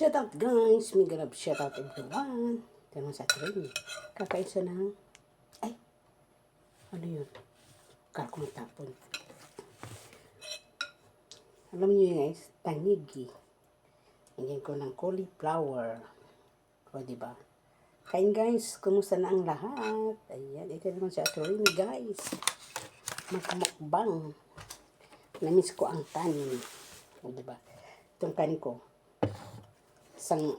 Shout out guys, may ganap shout out everyone. Tanong sa atin, kakain siya ng, ay, ano yun? Kala ko matapon. Alam niyo guys, tanigi. Hingin ko ng cauliflower. O diba? Kain guys, kumusta na ang lahat? Ayan, ito naman si Atorini guys. Magmukbang. Namiss ko ang kanin. O diba? Itong kanin ko. Isang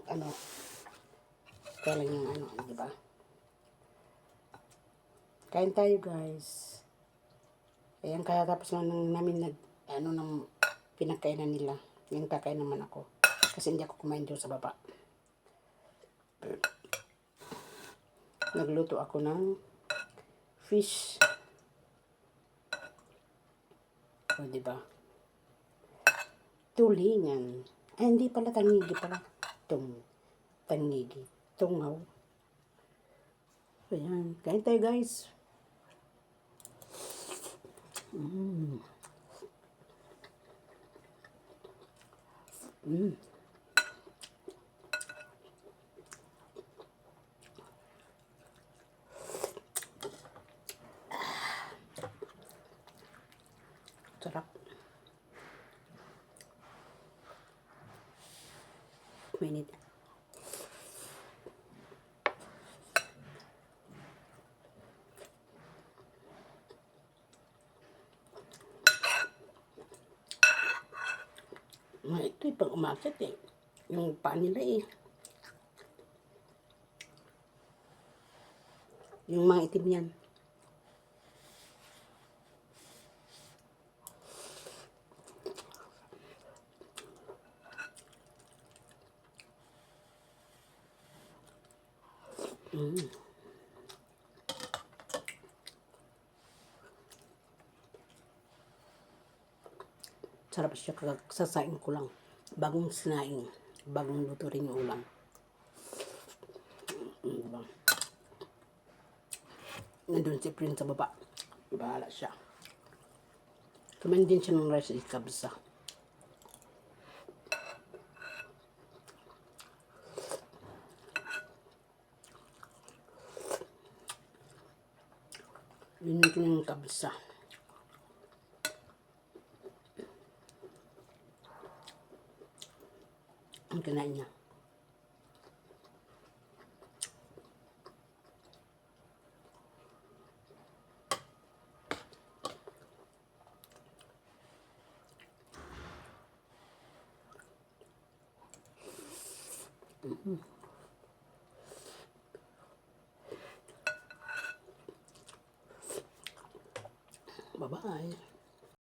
kaya lang yung diba? Kain tayo guys. Ayan, kaya tapos namin ng pinagkainan nila. Yung kakain naman ako. Kasi hindi ako kumain doon sa baba. Nagluto ako ng fish. O diba? Tulingan. Ay, hindi pala tanigi pala. Tanigi. Tungaw. Ayan. Kain tayo guys. Sarap. Mainit. Ito pang umakyat eh. Yung paa nila eh. Yung mga itim yan. Sarap siya, sasain ko lang. Bagong sinaing. Bagong luto rin yung ulam. Diba? Nandun si Prince sa baba. Bahala siya. Kumain din siya ng rice kabsa. Yun yung kabsa. Ang kinain niya. Bye-bye.